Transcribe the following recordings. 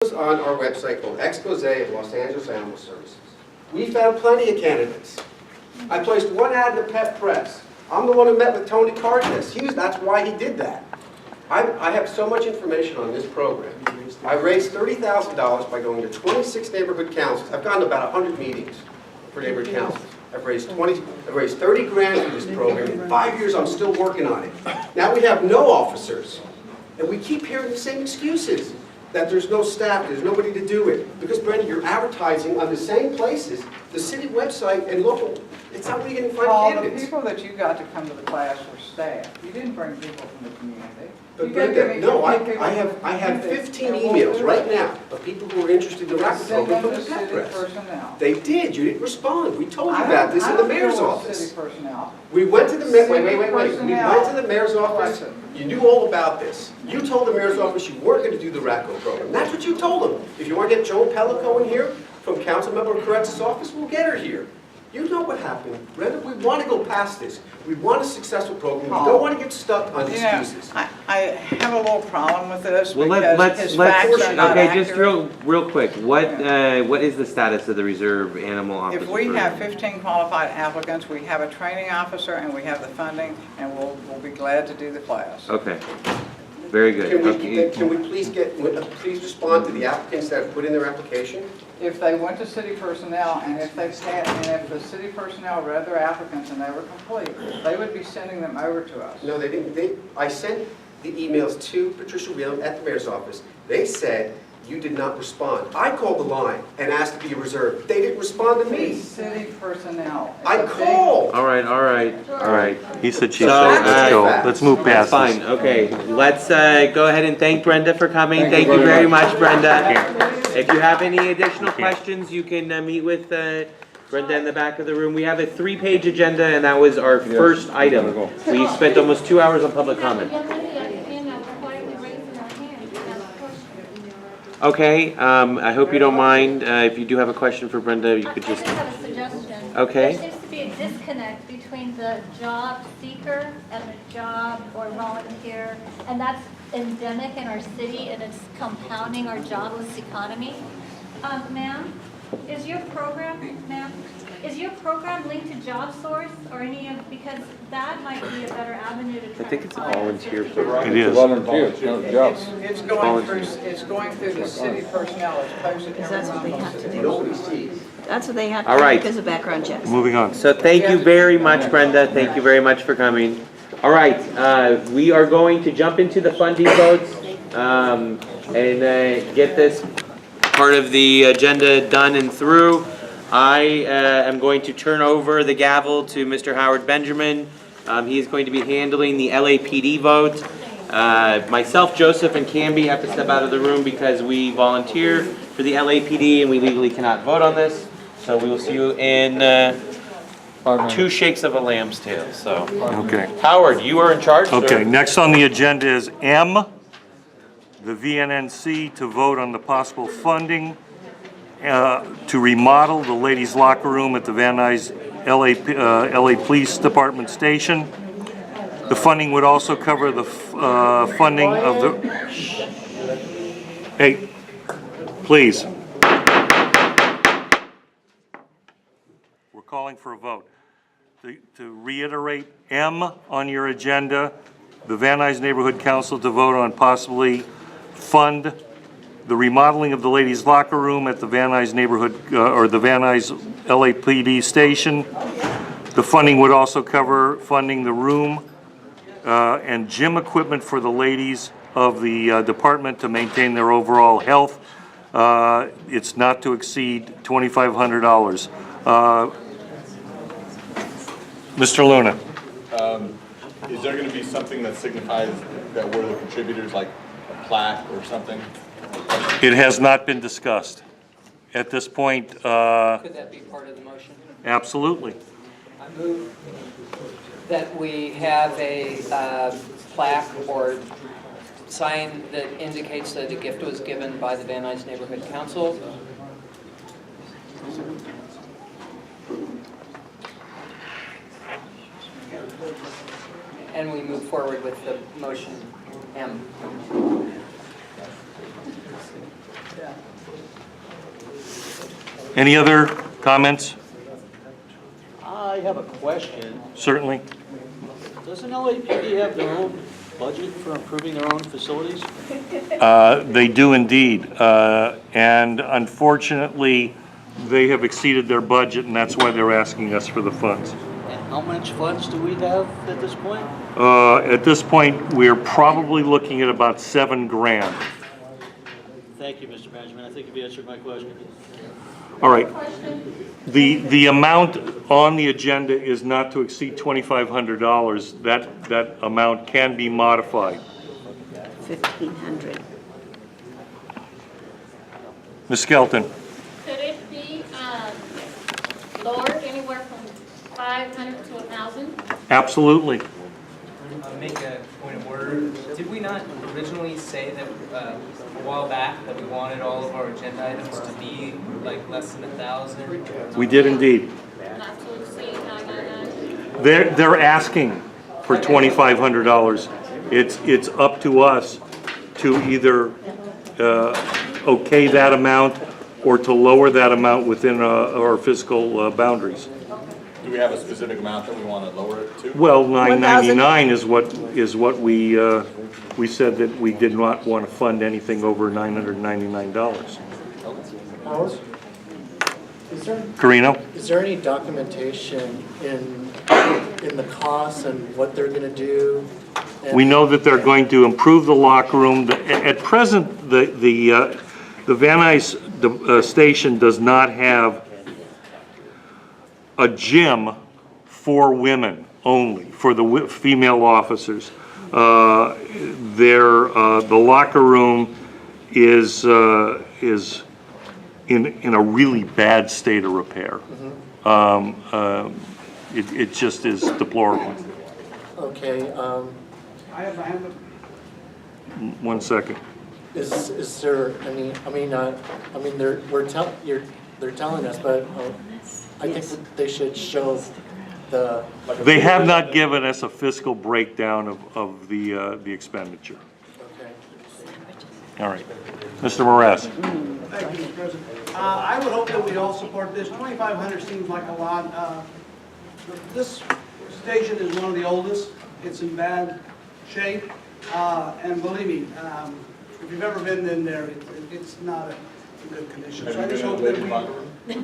On our website called Expose of Los Angeles Animal Services. We found plenty of candidates. I placed one ad in the Pet Press. I'm the one who met with Tony Cardenas. That's why he did that. I have so much information on this program. I raised $30,000 by going to 26 neighborhood councils. I've gone to about 100 meetings for neighborhood councils. I've raised 30 grand for this program. In 5 years, I'm still working on it. Now we have no officers, and we keep hearing the same excuses. That there's no staff, there's nobody to do it. Because, Brenda, you're advertising on the same places, the city website and local. It's not where you're going to find candidates. The people that you got to come to the class were staff. You didn't bring people from the community. But Brenda, no, I have 15 emails right now of people who are interested in the RACA program from the Pet Press. They did, you didn't respond. We told you about this in the mayor's office. We went to the mayor, wait. We went to the mayor's office. You knew all about this. You told the mayor's office you weren't going to do the RACO program. That's what you told them. If you want to get Joan Pellico in here from Councilmember Koretz's office, we'll get her here. You know what happened, Brenda. We want to go past this. We want a successful program. We don't want to get stuck on excuses. I have a little problem with this Well, because his facts are not okay, just accurate. real quick. What is the status of the reserve animal officer? If we have program? 15 qualified applicants, we have a training officer and we have the funding, and we'll be glad to do the class. Okay, very good. Can we please respond to the applicants that have put in their application? If they went to city personnel and if if the city personnel read their applicants and they were complete, they would be sending them over to us. No, they didn't. I sent the emails to Patricia Whelan at the mayor's office. They said you did not respond. I called the line and asked to be reserved. They didn't respond to me. City personnel. I called. All right. He said she So, said, let's go. uh, Let's move That's past this. fine. Okay, let's go ahead and thank Brenda for coming. Thank you very much, Brenda. If you have any additional questions, you can meet with Brenda in the back of the room. We have a 3-page agenda, and that was our first item. We spent almost 2 hours on public comment. Okay, I hope you don't mind. If you do have a question for Brenda, you could just... I have a suggestion. Okay. There seems to be a disconnect between the job seeker and the job or volunteer, and that's endemic in our city, and it's compounding our jobless economy. Ma'am, is your program linked to JobSource or any of, because that might be a better avenue to try I think to it's a find volunteer 60 program. It is. It's going through the city personnel. It's posted Because that's what they have to do. Nobody sees. That's what they have All to do right. because of background checks. Moving on. So thank you very much, Brenda. Thank you very much for coming. All right, we are going to jump into the funding votes and get this part of the agenda done and through. I am going to turn over the gavel to Mr. Howard Benjamin. He is going to be handling the LAPD vote. Myself, Joseph, and Camby have to step out of the room because we volunteer for the LAPD and we legally cannot vote on this. So we will see you in 2 shakes of a lamb's tail. So, Okay. Howard, you are in charge, sir. Okay, next on the agenda is M, the VNNC to vote on the possible funding to remodel the ladies' locker room at the Van Nuys LA Police Department station. The funding would also cover the funding of the... Hey, please. We're calling for a vote. To reiterate, M on your agenda, the Van Nuys Neighborhood Council to vote on possibly fund the remodeling of the ladies' locker room at the Van Nuys neighborhood, or the Van Nuys LAPD station. The funding would also cover funding the room and gym equipment for the ladies of the department to maintain their overall health. It's not to exceed $2,500. Mr. Luna. Is there going to be something that signifies that we're the contributors, like a plaque or something? It has not been discussed. At this point, Could that be part of the motion? absolutely. I move that we have a plaque or sign that indicates that a gift was given by the Van Nuys Neighborhood Council. And we move forward with the motion M. Any other comments? I have a question. Certainly. Doesn't LAPD have their own budget for improving their own facilities? They do indeed. And unfortunately, they have exceeded their budget, and that's why they're asking us for the funds. And how much funds do we have at this point? At this point, we're probably looking at about $7,000. Thank you, Mr. Benjamin. I think you've answered my question. All right. The amount on the agenda is not to exceed $2,500. That amount can be modified. 1,500. Ms. Skelton? Could it be lowered anywhere from 500 to 1,000? Absolutely. Make a point of order. Did we not originally say that a while back that we wanted all of our agenda items to be like less than 1,000? We did indeed. Not to exceed 999? They're asking for $2,500. It's up to us to either okay that amount or to lower that amount within our fiscal boundaries. Do we have a specific amount that we want to lower it to? Well, $999 is what we said that we did not want to fund anything over $999. Carino? Is there any documentation in the costs and what they're going to do? We know that they're going to improve the locker room. At present, the Van Nuys station does not have a gym for women only, for the female officers. The locker room is in a really bad state of repair. It just is deplorable. Okay. One second. Is there any? They're telling us, but I think that they should show the. They have not given us a fiscal breakdown of the expenditure. Okay. All right. Mr. Moraes. Thank you, Mr. President. I would hope that we all support this. 2,500 seems like a lot. This station is one of the oldest. It's in bad shape. And believe me, if you've ever been in there, it's not in good condition. So I just hope that we...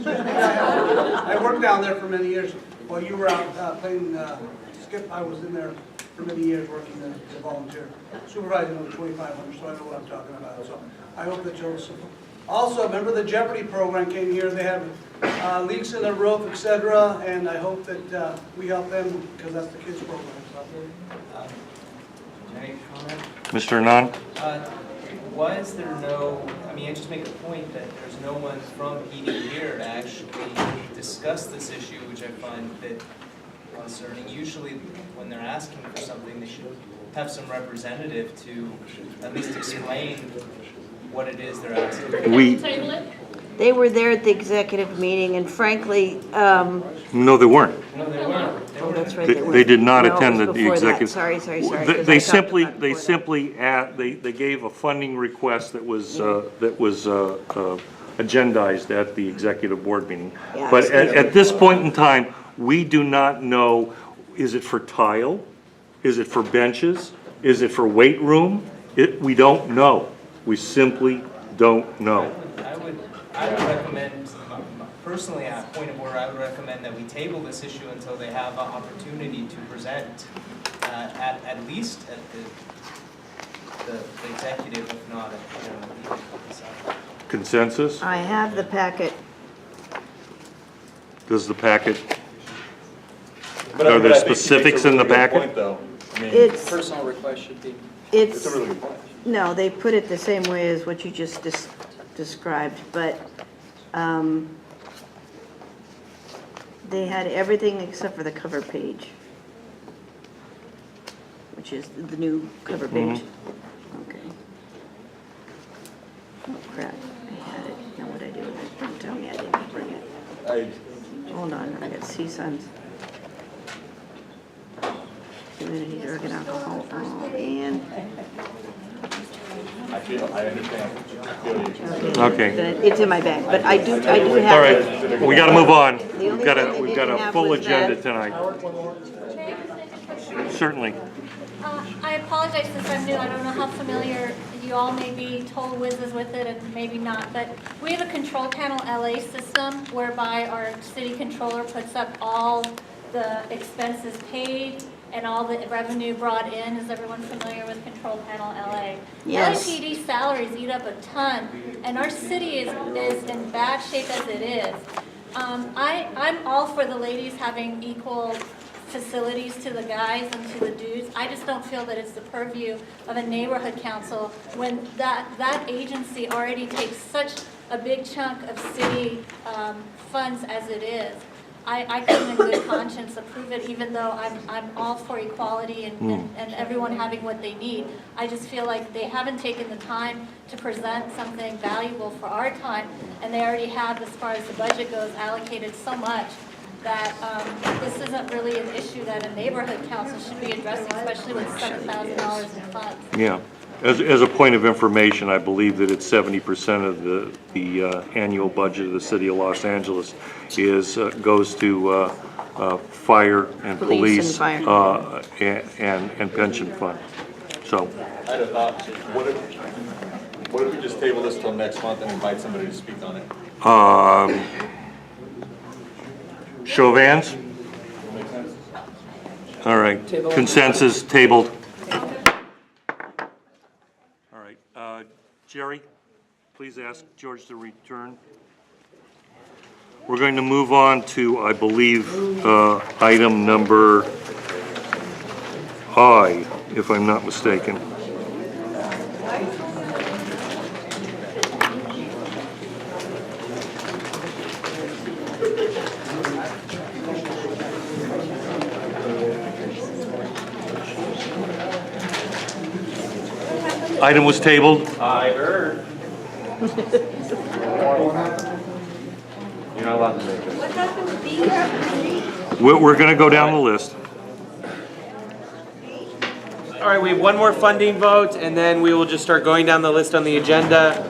I worked down there for many years. While you were out playing skip, I was in there for many years working as a volunteer, supervising over 2,500, so I know what I'm talking about. So I hope that you'll support. Also, remember the Jeopardy program came here. They have leaks in the roof, etc. And I hope that we help them because that's the kids' program. So. Any comment? Mr. Anand? Why is there no, I just make a point that there's no one from PD here to actually discuss this issue, which I find a bit concerning. Usually when they're asking for something, they should have some representative to at least explain what it is they're asking for. Table it? They were there at the executive meeting, and frankly, No, they weren't. No, they weren't. oh, that's right. They did not No, it attend was the before that. executive. Sorry. 'Cause They I talked simply, about it they before simply, they gave a funding request that was agendized at the executive board meeting. Yeah, But excuse me. at this point in time, we do not know, is it for tile? Is it for benches? Is it for weight room? We don't know. We simply don't know. I would recommend, personally, at a point of order, I would recommend that we table this issue until they have an opportunity to present, at least at the executive, if not at the general meeting. Consensus? I have the packet. Does the packet, But are I there think he makes a specifics in really the good packet? point, though. It's, Personal request should be. It's it's, a really good point. no, they put it the same way as what you just described, but they had everything except for the cover page, which is the new cover page. Okay. Oh crap, I had it. Now what'd I do with it? Don't tell me I didn't bring it. Hold on, I got CSUNs. Humidity, drug and alcohol, oh, and I understand. I feel you. Okay. It's in my bag, but I do have. All right, we gotta move on. The only thing they We've got didn't a have full was agenda that- tonight. Certainly. I apologize since I'm new, I don't know how familiar you all may be, total whizzes with it and maybe not, but we have a control panel LA system whereby our city controller puts up all the expenses paid and all the revenue brought in. Is everyone familiar with Control Panel LA? Yes. LAPD salaries eat up a ton, and our city is in bad shape as it is. I'm all for the ladies having equal facilities to the guys and to the dudes. I just don't feel that it's the purview of a neighborhood council when that agency already takes such a big chunk of city funds as it is. I couldn't in good conscience approve it, even though I'm all for equality and everyone having what they need. I just feel like they haven't taken the time to present something valuable for our time, and they already have, as far as the budget goes, allocated so much that this isn't really an issue that a neighborhood council should be addressing, especially with $7,000 in funds. Yeah. As a point of information, I believe that it's 70% of the annual budget of the city of Los Angeles goes to fire and Police police and fire. and pension fund. So, I had a thought, what if we just table this till next month and invite somebody to speak on it? show of hands? Make sense? All right. Table. Consensus tabled. All right. Jerry, please ask George to return. We're going to move on to, I believe, item number I, if I'm not mistaken. Item was tabled. I heard. You're not allowed to make it. What happened to be here? We're going to go down the list. All right, we have one more funding vote, and then we will just start going down the list on the agenda.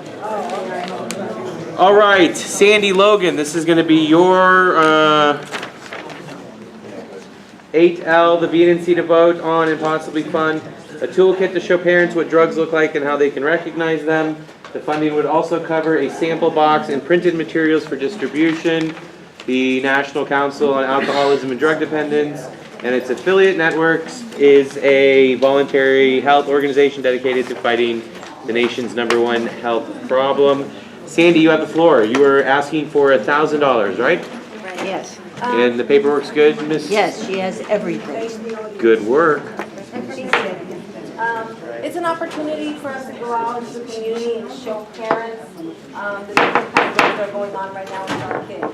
All right, Sandy Logan, this is going to be your 8L, the VNC to vote on and possibly fund a toolkit to show parents what drugs look like and how they can recognize them. The funding would also cover a sample box and printed materials for distribution. The National Council on Alcoholism and Drug Dependence and its affiliate networks is a voluntary health organization dedicated to fighting the nation's #1 health problem. Sandy, you have the floor. You were asking for $1,000, right? Yes. And the paperwork's good, Miss? Yes, she has everything. Good work. It's an opportunity for us to go out into the community and show parents the different kinds of drugs that are going on right now with our kids.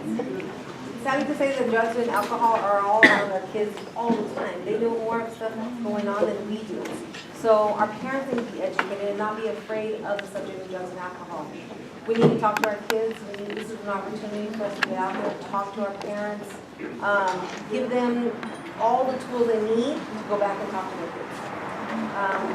Sadly to say that drugs and alcohol are all on our kids all the time. They know more stuff going on than we do. So our parents need to be educated and not be afraid of the subject of drugs and alcohol. We need to talk to our kids. This is an opportunity for us to get out there, talk to our parents, give them all the tools they need to go back and talk to their kids.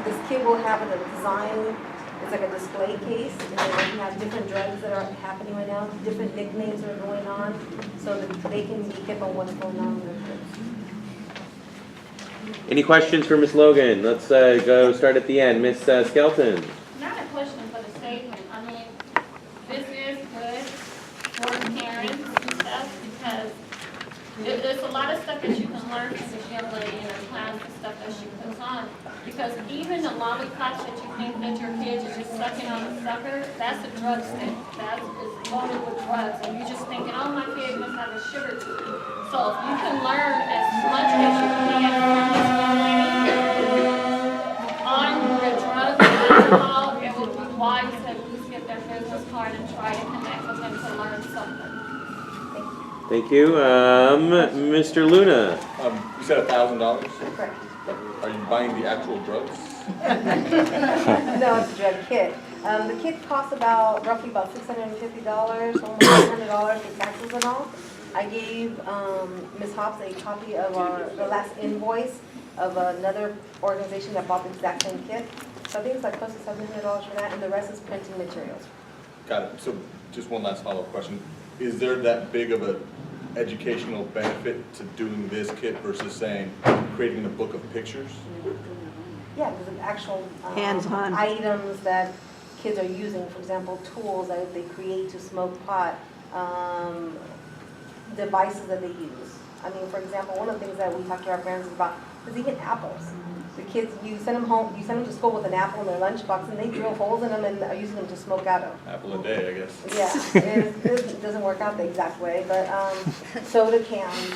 This kit will have a design, it's like a display case, and then we have different drugs that are happening right now, different nicknames that are going on, so that they can be hip on what's going on with their kids. Any questions for Miss Logan? Let's go start at the end. Miss Skelton. Not a question, but a statement. I mean, this is good for parents and stuff because there's a lot of stuff that you can learn from this young lady in her class and stuff that she puts on. Because even the lollipops that you think that your kids are just sucking on a sucker, that's a drug stick. That is loaded with drugs. And you're just thinking, oh, my kid must have a sugar tooth. So if you can learn as much as you can from this young lady on the drugs and alcohol, it will be wise to at least get their business card and try to connect with them to learn something. Thank you. Mr. Luna. You said $1,000? Correct. Are you buying the actual drugs? No, it's a drug kit. The kit costs roughly about $650, almost $700 with taxes and all. I gave Ms. Hobbs a copy of the last invoice of another organization that bought the exact same kit. So So I think it's like close to $700 for that, and the rest is printing materials. Got it. So just one last follow-up question. Is there that big of a educational benefit to doing this kit versus saying, creating a book of pictures? Yeah, there's actual Hands-on. items that kids are using, for example, tools that they create to smoke pot, devices that they use. I mean, for example, one of the things that we talk to our parents about is even apples. The kids, you send them home, you send them to school with an apple in their lunchbox, and they drill holes in them and are using them to smoke out of. Apple a day, I guess. Yeah, it doesn't work out the exact way, but soda cans,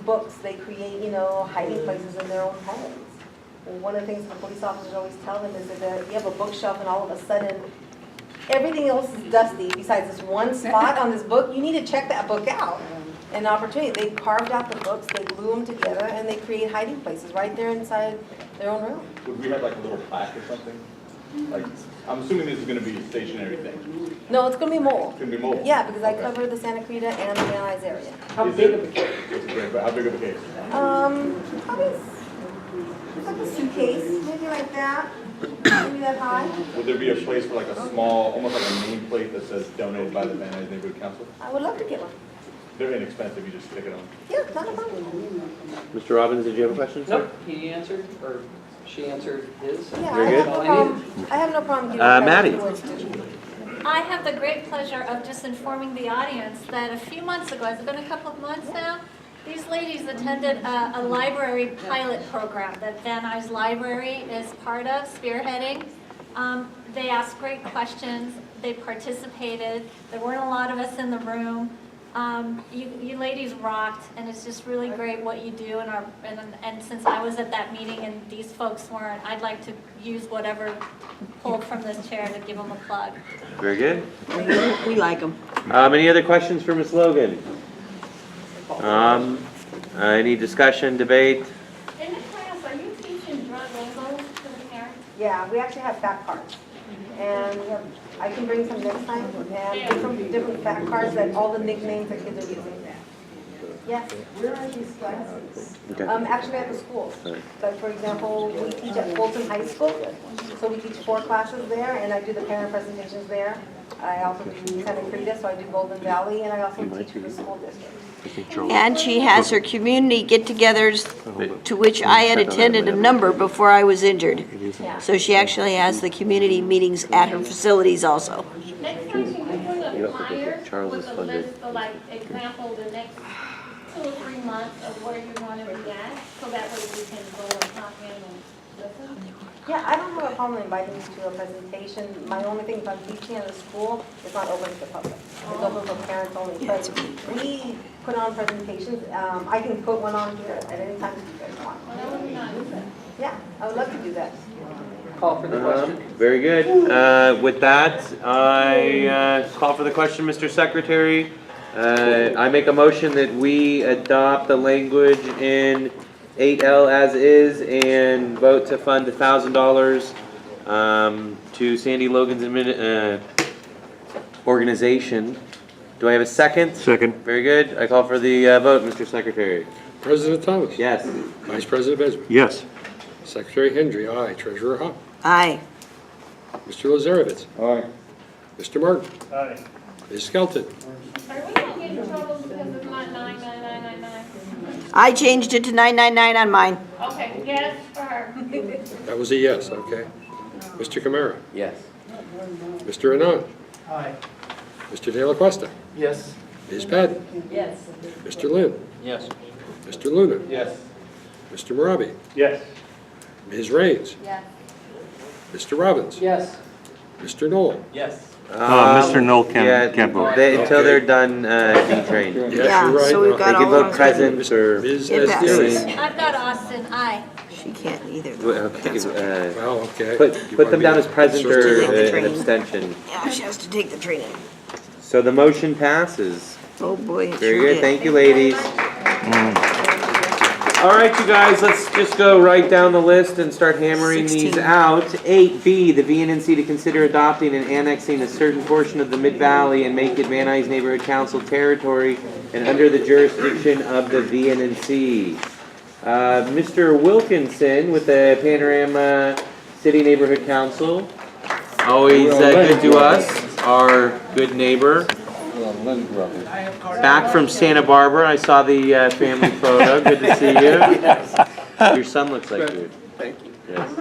books, they create, hiding places in their own homes. One of the things the police officers always tell them is that you have a bookshelf and all of a sudden, everything else is dusty besides this one spot on this book. You need to check that book out. An opportunity. They carved out the books, they glue them together, and they create hiding places right there inside their own room. Would we have like a little plaque or something? Like, I'm assuming this is gonna be a stationary thing. No, it's going to be mobile. It's gonna be mobile? Yeah, because I Okay. cover the Santa Cruz and the Van Nuys area. How big of a case? It's a great, but how big of a case? Probably it's like a suitcase, maybe like that, maybe that high. Would there be a place for like a small, almost like a nameplate that says donated by the Van Nuys Neighborhood Council? I would love to get one. They're inexpensive, you just stick it on. Yeah, not a problem. Mr. Robbins, did you have a question, sir? Nope, he answered, or she answered his. Yeah, Very I good. have no problem. I have no problem giving Maddie. credit to the boys, too. I have the great pleasure of just informing the audience that a few months ago, has it been a couple of months now? These ladies attended a library pilot program that Van Nuys Library is part of, spearheading. They asked great questions, they participated, there weren't a lot of us in the room. You ladies rocked, and it's just really great what you do. And since I was at that meeting and these folks weren't, I'd like to use whatever pulled from this chair to give them a plug. Very good. We like them. Any other questions for Ms. Logan? Any discussion, debate? In the class, are you teaching drug lingo to the parents? Yeah, we actually have fact cards. And I can bring some next time, and different fact cards that all the nicknames that kids are using. Yes. Where are these classes? Okay. Actually at the schools. So for example, we teach at Fulton High School, so we teach 4 classes there, and I do the parent presentations there. I also do Santa Cruz, so I do Golden Valley, and I also teach for the school district. And she has her community get-togethers, to which I had attended a number before I was injured. So she actually has the community meetings at her facilities also. Next time, can you put a flyer with a list of, like, example, the next 2 or 3 months of where you want to be at, so that way we can go and pop in and listen? Yeah, I don't have a problem inviting you to a presentation. My only thing, if I'm teaching at a school, it's not open to the public. It's open for parents only. But we put on presentations. I can put one on here at any time you guys want. Well, that would be nice. Yeah, I would love to do that. Call for the question. Very good. With that, I call for the question, Mr. Secretary. I make a motion that we adopt the language in 8L as is and vote to fund $1,000 to Sandy Logan's organization. Do I have a second? Second. Very good. I call for the vote, Mr. Secretary. President Thomas. Yes. Vice President Benjamin. Yes. Secretary Hendry, aye. Treasurer Hunt. Aye. Mr. Lazarevitz. Aye. Mr. Martin. Aye. Ms. Skelton. Are we gonna get in trouble because it's not 99999? I changed it to 999 on mine. Okay, yes, for her. That was a yes, okay. Mr. Camara. Yes. Mr. Anand. Aye. Mr. De La Cuesta. Yes. Ms. Patton. Yes. Mr. Lynn. Yes. Mr. Luna. Yes. Mr. Marabi. Yes. Ms. Raines. Yes. Mr. Robbins. Yes. Mr. Knoll. Yes. Mr. Knoll can't vote. Until they're done being trained. Yes, Yeah, you're right. so we've They got can all vote of them. present or. Ms. It passes. Estes. I've got Austin, aye. She can't either. Okay, Well, okay. put them down as present or the an training. abstention. Yeah, she has to take the training. So the motion passes. Oh, boy, it Very sure good, did. thank you, ladies. All right, you guys, let's just go right down the list and start hammering these 16. out. 8B, the VNNC to consider adopting and annexing a certain portion of the Mid-Valley and make it Van Nuys Neighborhood Council territory and under the jurisdiction of the VNNC. Mr. Wilkinson with the Panorama City Neighborhood Council, always good to us, our good neighbor. Back from Santa Barbara, I saw the family photo, good to see you. Your son looks like you. Thank you. Yes.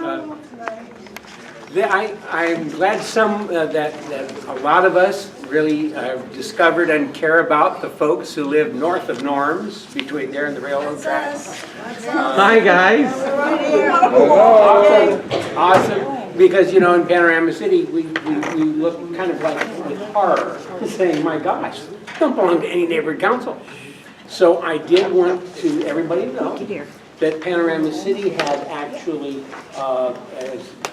I'm glad that a lot of us really discovered and care about the folks who live north of Norms, between there and the railroad tracks. Hi, guys. Awesome. Because, you know, in Panorama City, we look kind of like with horror, saying, my gosh, don't belong to any neighborhood council. So I did want to everybody know that Panorama City had actually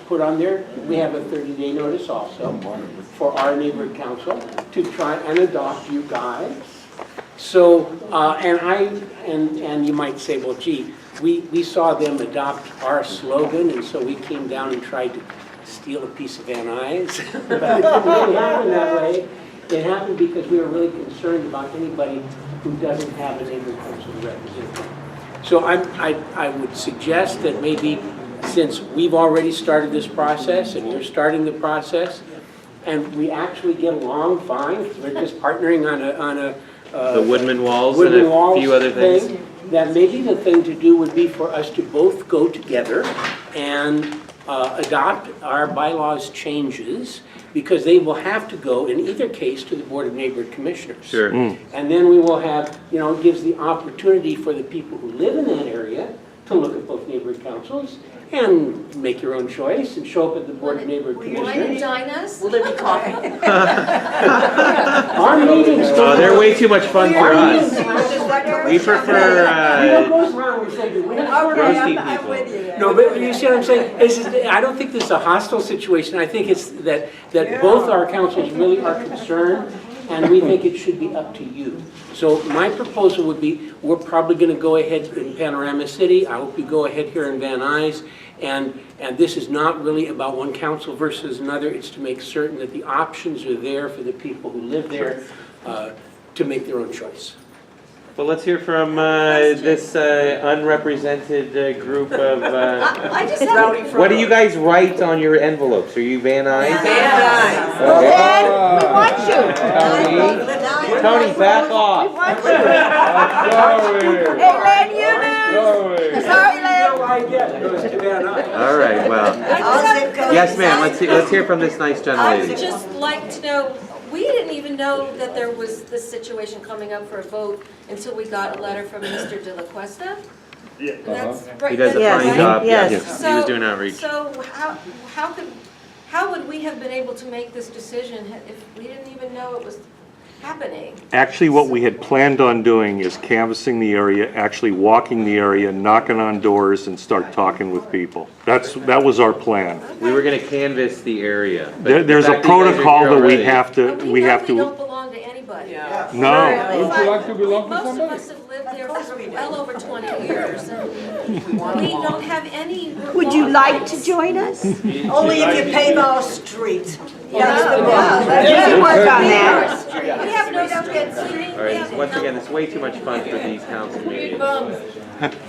put on there, we have a 30-day notice also for our neighborhood council to try and adopt you guys. So, and you might say, well, gee, we saw them adopt our slogan, and so we came down and tried to steal a piece of Van Nuys. But it didn't really happen that way. It happened because we were really concerned about anybody who doesn't have a neighborhood council representative. So I would suggest that maybe, since we've already started this process and you're starting the process, and we actually get along fine, we're just partnering on a The Woodman Walls and a few other things. That maybe the thing to do would be for us to both go together and adopt our bylaws changes, because they will have to go, in either case, to the Board of Neighborhood Commissioners. Sure. And then we will have, you know, it gives the opportunity for the people who live in that area to look at both neighborhood councils and make your own choice and show up at the Board of Neighborhood Commissioners. join us? Will there be coffee? Our meetings. Oh, they're way too much fun for us. We prefer What goes wrong with saying, we have roasting people. No, but you see what I'm saying? I don't think this is a hostile situation. I think it's that both our councils really are concerned, and we think it should be up to you. So my proposal would be, we're probably going to go ahead in Panorama City. I hope you go ahead here in Van Nuys. And this is not really about one council versus another. It's to make certain that the options are there for the people who live there to make their own choice. Well, let's hear from this unrepresented group of. I just have What do you guys write on your envelopes? Are you Van Nuys? Well, then, we want you. Tony, back off. We want you. Hey, Len, you know. Sorry, Len. All right, well. Yes, ma'am, let's hear from this nice gentle I lady. would just like to know, we didn't even know that there was this situation coming up for a vote until we got a letter from Mr. De La Cuesta. Yeah. He does a fine job, yes. He was doing outreach. So how would we have been able to make this decision if we didn't even know it was happening? Actually, what we had planned on doing is canvassing the area, actually walking the area, knocking on doors, and start talking with people. That was our plan. We were gonna canvass the area. but There's the a fact that you guys are protocol here that we already- have to, But we have we to, don't belong to anybody. no. Would you like to belong to Most of somebody? us have lived there for well over 20 years, and we don't have any. Would you like to join us? Only if you pave our street. Let's work on that. We have no streets. All right, once again, it's way too much fun for these council meetings.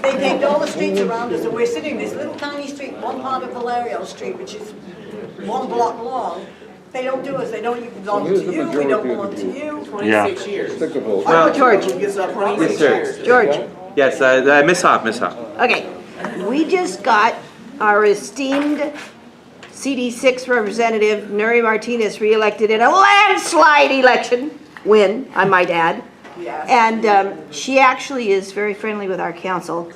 They paved all the streets around us, and we're sitting this little tiny street, one part of Valerio Street, which is 1 block long. They don't do us, they don't even belong to you, we don't belong to you. 26 years. Stick a vote. Well, George. yes, sir. George, Yes, Miss Hop. okay. We just got our esteemed CD6 representative, Nuri Martinez, reelected in a landslide election, win, I might add. And she actually is very friendly with our council.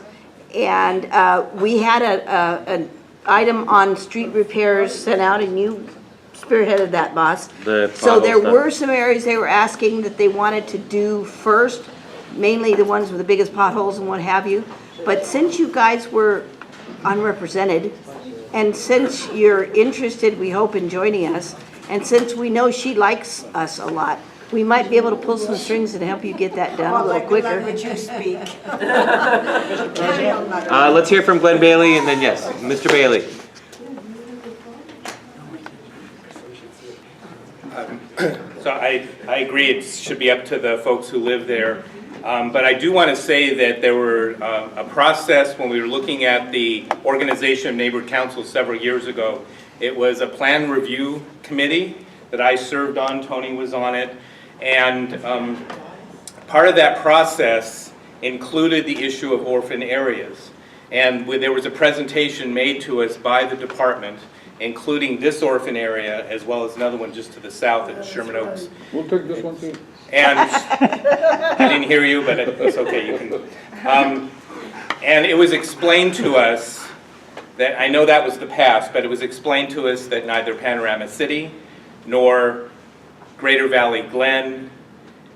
And we had an item on street repairs sent out, and you spearheaded that, boss. So there were some areas they were asking that they wanted to do first, mainly the ones with the biggest potholes and what have you. But since you guys were unrepresented, and since you're interested, we hope, in joining us, and since we know she likes us a lot, we might be able to pull some strings and help you get that done a little quicker. Language you speak. Let's hear from Glenn Bailey, and then yes, Mr. Bailey. So I agree, it should be up to the folks who live there. But I do want to say that there were a process when we were looking at the organization of neighborhood councils several years ago. It was a plan review committee that I served on, Tony was on it, and part of that process included the issue of orphan areas. And there was a presentation made to us by the department, including this orphan area, as well as another one just to the south at Sherman Oaks. We'll take this one too. And I didn't hear you, but it's okay, you can. And it was explained to us that, I know that was the past, but it was explained to us that neither Panorama City nor Greater Valley Glen,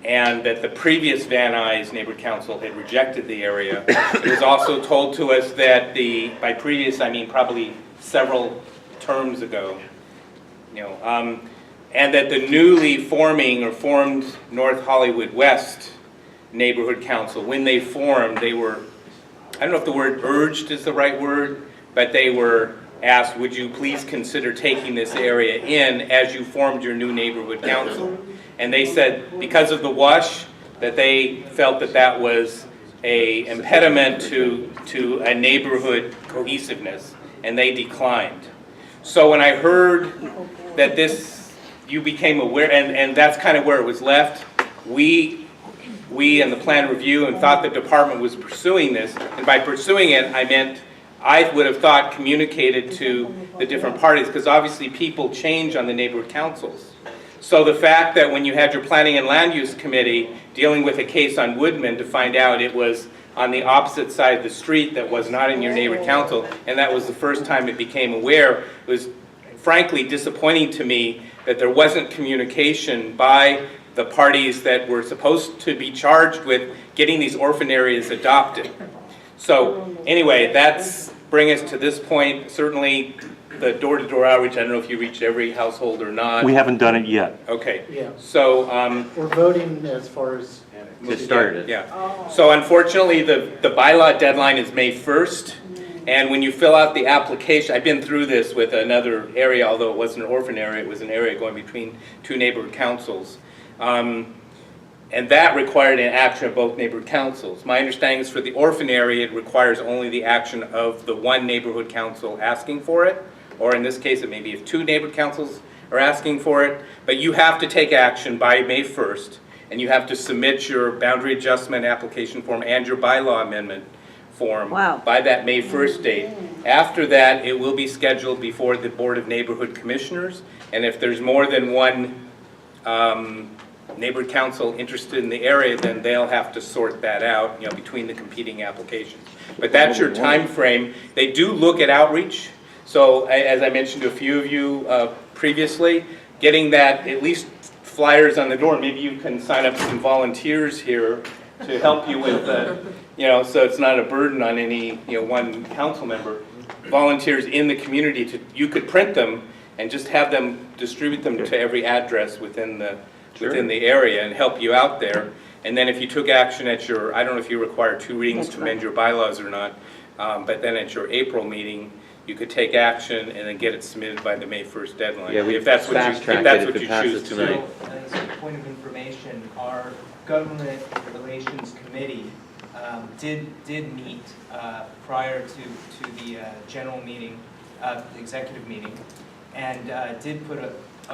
and that the previous Van Nuys Neighborhood Council had rejected the area. It was also told to us that by previous, I mean probably several terms ago, and that the newly formed North Hollywood West Neighborhood Council, when they formed, they were, I don't know if the word urged is the right word, but they were asked, would you please consider taking this area in as you formed your new neighborhood council? And they said, because of the wash, that they felt that that was an impediment to a neighborhood cohesiveness, and they declined. So when I heard that you became aware, and that's kind of where it was left, we in the plan review and thought the department was pursuing this, and by pursuing it, I meant I would have thought communicated to the different parties, because obviously people change on the neighborhood councils. So the fact that when you had your planning and land use committee dealing with a case on Woodman to find out it was on the opposite side of the street that was not in your neighborhood council, and that was the first time it became aware, it was frankly disappointing to me that there wasn't communication by the parties that were supposed to be charged with getting these orphan areas adopted. So anyway, that's bring us to this point. Certainly the door-to-door outreach, I don't know if you reached every household or not. We haven't done it yet. Okay. Yeah. So We're voting as far as. just started. Yeah. So unfortunately, the bylaw deadline is May 1st. And when you fill out the application, I've been through this with another area, although it wasn't an orphan area, it was an area going between two neighborhood councils. And that required an action of both neighborhood councils. My understanding is for the orphan area, it requires only the action of the one neighborhood council asking for it. Or in this case, it may be if two neighborhood councils are asking for it. But you have to take action by May 1st. And you have to submit your boundary adjustment application form and your bylaw amendment form by that May 1st date. After that, it will be scheduled before the Board of Neighborhood Commissioners. And if there's more than one neighborhood council interested in the area, then they'll have to sort that out, between the competing applications. But that's your time frame. They do look at outreach. So as I mentioned to a few of you previously, getting that at least flyers on the door. Maybe you can sign up some volunteers here to help you with, so it's not a burden on any, one council member. Volunteers in the community, you could print them and just have them distribute them to every address within the area and help you out there. And then if you took action at your, I don't know if you require 2 readings to amend your bylaws or not, but then at your April meeting, you could take action and then get it submitted by the May 1st deadline. Yeah, if that's what you choose to do. As a point of information, our Government Relations Committee did meet prior to the general meeting, the executive meeting, and did put a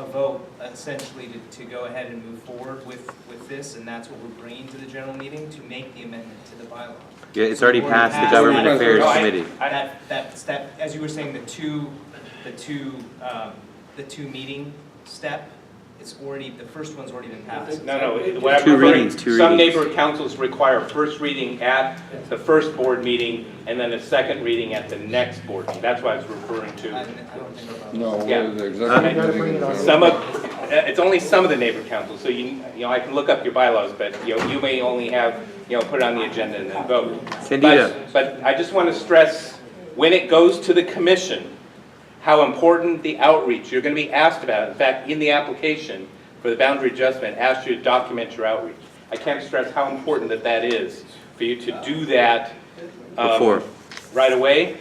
vote essentially to go ahead and move forward with this, and that's what we're bringing to the general meeting to make the amendment to the bylaw. Yeah, it's already passed the Government Affairs Committee. That, as you were saying, the two meeting step, it's already, the first one's already been passed. No, what I'm referring, some neighborhood councils require first reading at the first board meeting and then a second reading at the next board meeting. That's what I was referring to. No, Yeah. the executive. Some of, it's only some of the neighborhood councils, so I can look up your bylaws, but you may only have, put it on the agenda and then vote. But I just want to stress, when it goes to the commission, how important the outreach, you're going to be asked about it. In fact, in the application for the boundary adjustment, it asks you to document your outreach. I can't stress how important that is for you to do that right away.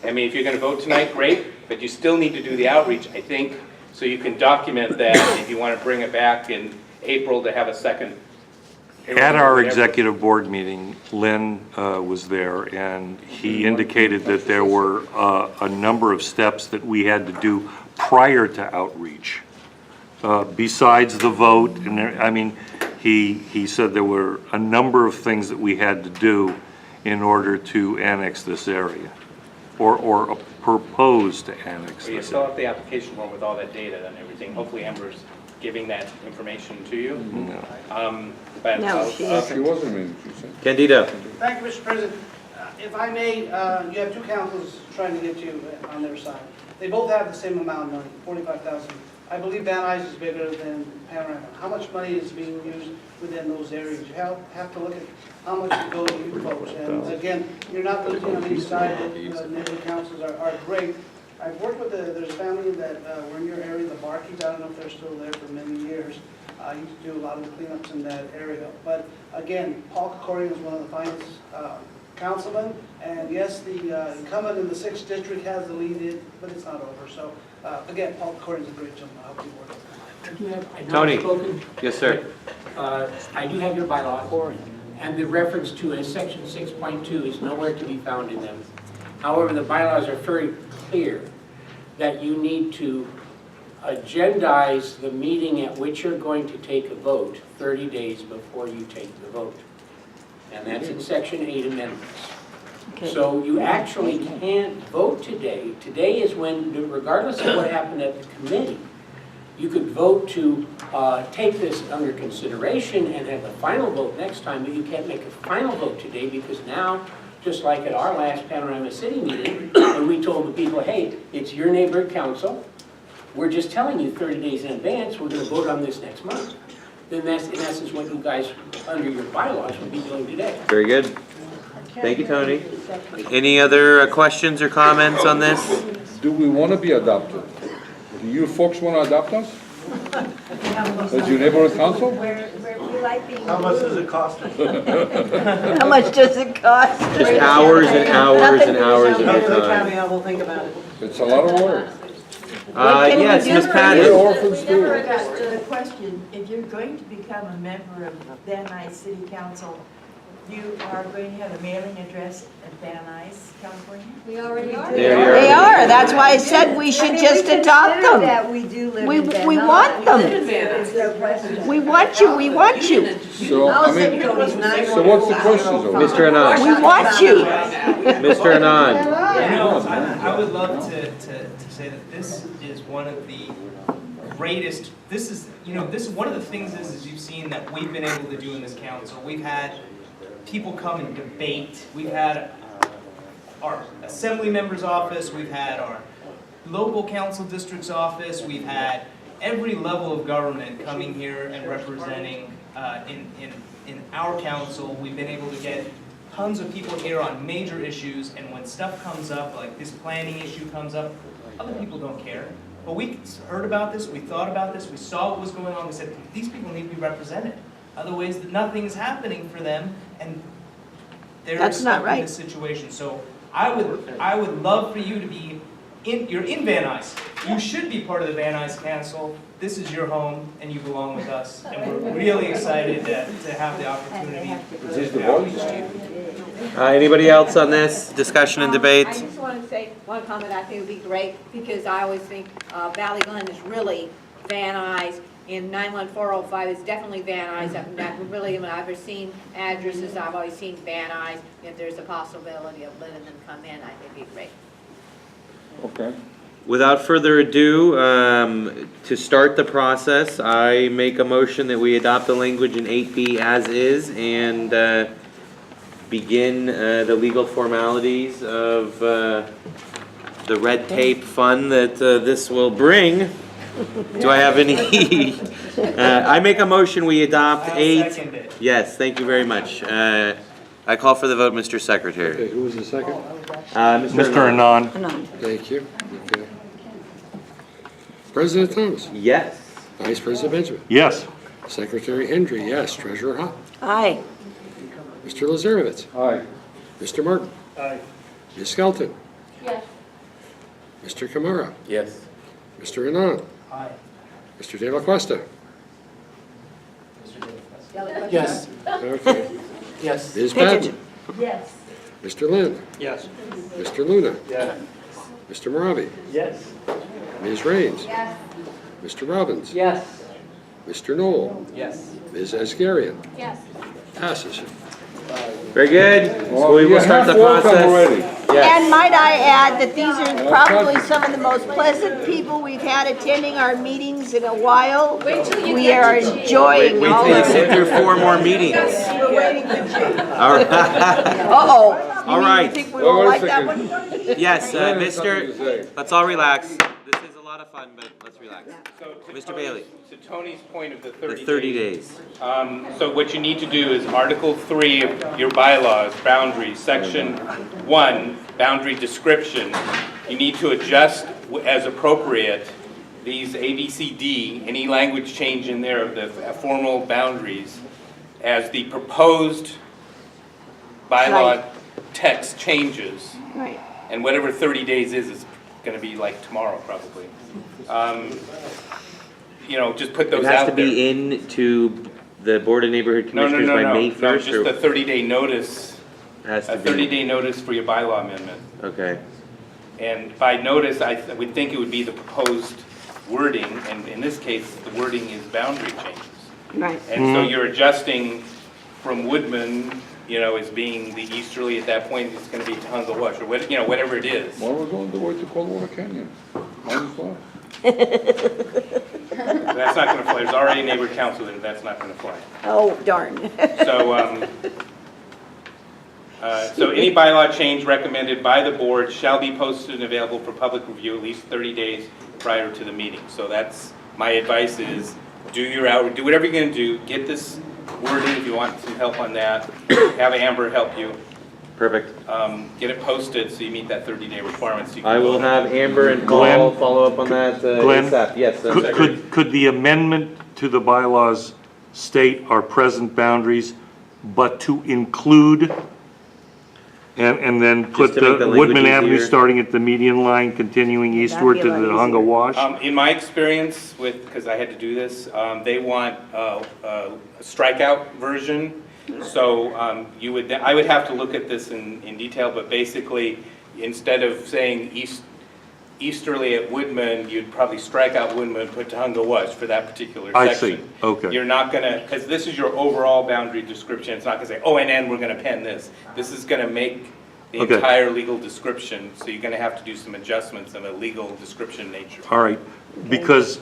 I mean, if you're going to vote tonight, great, but you still need to do the outreach, I think, so you can document that if you want to bring it back in April to have a second At our executive board meeting, Lynn was there, and he indicated that there were a number of steps that we had to do prior to outreach. Besides the vote, and there, I mean, he said there were a number of things that we had to do in order to annex this area, or propose to annex You this fill area. out the application form with all that data and everything. Hopefully Amber's giving that information to you. But No, she isn't. She wasn't mean, she said. Candido. Thank you, Mr. President. If I may, you have two councils trying to get you on their side. They both have the same amount of money, 45,000. I believe Van Nuys is bigger than Panorama. How much money is being used within those areas? You have to look at how much it goes to you folks. And again, you're not losing on each side. Neighborhood councils are great. I've worked with there's a family that were in your area, the Barkeys. I don't know if they're still there for many years. I used to do a lot of the cleanups in that area. But again, Paul Kokorian is one of the finest councilmen. And yes, the incumbent in the 6th district has the lead, but it's not over. So again, Paul Kokorian is a great gentleman. I hope you work with him. Tony. Yes, sir. I do have your bylaws, and the reference to a section 6.2 is nowhere to be found in them. However, the bylaws are very clear that you need to agendize the meeting at which you're going to take a vote 30 days before you take the vote. And that's in section 8 amendments. Okay. So you actually can't vote today. Today is when, regardless of what happened at the committee, you could vote to take this under consideration and have the final vote next time, but you can't make a final vote today because now, just like at our last Panorama City meeting, when we told the people, hey, it's your neighborhood council, we're just telling you 30 days in advance, we're going to vote on this next month. Then that's in essence what you guys, under your bylaws, would be doing today. Very good. Thank you, Tony. Any other questions or comments on this? Do we want to be adopted? Do you folks want to adopt us? As your neighborhood council? How much does it cost? How much does it cost? Just hours and hours and hours of your time. Caveat, we'll think about it. It's a lot of work. Yes, Ms. We're Patton. orphans too. The question, if you're going to become a member of Van Nuys City Council, you are going to have a mailing address at Van Nuys, California? We already are. They are, that's why I said we should just adopt them. That we do live in Van We Nuys. want them. It's no question. We want you, we want you. So, I mean, so what's the question, though? Mr. Anand. We want you. Mr. Anand. You know, I would love to say that this is one of the greatest, this is one of the things is you've seen that we've been able to do in this council. We've had people come and debate. We've had our assembly member's office. We've had our local council district's office. We've had every level of government coming here and representing in our council. We've been able to get tons of people here on major issues, and when stuff comes up, like this planning issue comes up, other people don't care. But we heard about this, we thought about this, we saw what was going on, we said, these people need to be represented. Otherwise, nothing is happening for them, and they're That's not stuck right. in this situation. So I would love for you to be you're in Van Nuys. You should be part of the Van Nuys Council. This is your home, and you belong with us. And we're really excited to have the opportunity. Is this the voice? Anybody else on this discussion and debate? I just want to say one comment I think would be great, because I always think Valley Glen is really Van Nuys, and 91405 is definitely Van Nuys. When I've ever seen addresses, I've always seen Van Nuys. If there's a possibility of letting them come in, I think it'd be great. Okay. Without further ado, to start the process, I make a motion that we adopt the language in 8B as is and begin the legal formalities of the red tape fun that this will bring. Do I have any? I make a motion we adopt I'll 8. second it. Yes, thank you very much. I call for the vote, Mr. Secretary. Okay, who was the second? Mr. Anand. Thank you. Okay. President Thomas. Yes. Vice President Benjamin. Yes. Secretary Hendry, yes. Treasurer Hott. Aye. Mr. Lazarevitz. Aye. Mr. Martin. Aye. Ms. Skelton. Yes. Mr. Kamara. Yes. Mr. Anand. Aye. Mr. De La Cuesta. Mr. David. Yes. Okay. Yes. Ms. Patton? Pigeon. Yes. Mr. Lynn? Yes. Mr. Luna? Yeah. Mr. Maravi? Yes. Ms. Raines? Yes. Mr. Robbins? Yes. Mr. Knoll? Yes. Ms. Asgherian? Yes. Passes. Very good. So we will you're start the half welcome process. already. Yes. And might I add that these are probably some of the most pleasant people we've had attending our meetings in a while. Wait till you We get are to G. enjoying Wait all till you of sit it. through 4 more meetings. We're waiting for G. All right. Uh-oh. All right. You think we won't like that one? Yes, Glenn has something to say. let's all relax. This is a lot of fun, but let's relax. So to Mr. Tony's- Bailey. To Tony's point of the The 30 30 days. days. So what you need to do is Article 3 of your bylaws, boundaries, Section 1, boundary description. You need to adjust as appropriate these A, B, C, D, any language change in there of the formal boundaries as the proposed bylaw Right. text changes. Right. And whatever 30 days is going to be like tomorrow probably. You know, just put It those has out to there. be in to the Board of Neighborhood No, Commissioners by May no, 1st? just a 30-day notice, Has a to be. 30-day notice for your bylaw amendment. Okay. And by notice, I would think it would be the proposed wording, and in this case, the wording is boundary changes. Right. And so you're adjusting from Woodman, you know, as being the easterly at that point, it's gonna be Tonga Wash, or what, you know, whatever it is. Why we're going the way to Coldwater Canyon? Might as well. That's not gonna fly, there's already a neighborhood council there, that's not gonna fly. Oh, darn. So any bylaw change recommended by the board shall be posted and available for public review at least 30 days prior to the meeting. So that's, my advice is, do whatever you're gonna do, get this wording if you want some help on that, have Amber help you. Perfect. Get it posted so you meet that 30-day requirement. So you can I will vote. have Amber and Paul Glenn? follow up on that Glenn? ASAP. Yes. Could the amendment to the bylaws state our present boundaries, but to include, and then put to make the the Woodman language Avenue easier. starting at the median line, continuing eastward be to a lot the Hunga easier. Wash? In my experience with, because I had to do this, they want a strikeout version. So I would have to look at this in detail, but basically, instead of saying easterly at Woodman, you'd probably strike out Woodman and put Tonga Wash for that particular I section. see, okay. You're not gonna, because this is your overall boundary description, it's not gonna say, oh, and then we're gonna pen this. This is gonna make the Okay. entire legal description, so you're gonna have to do some adjustments of a legal description nature. All right, because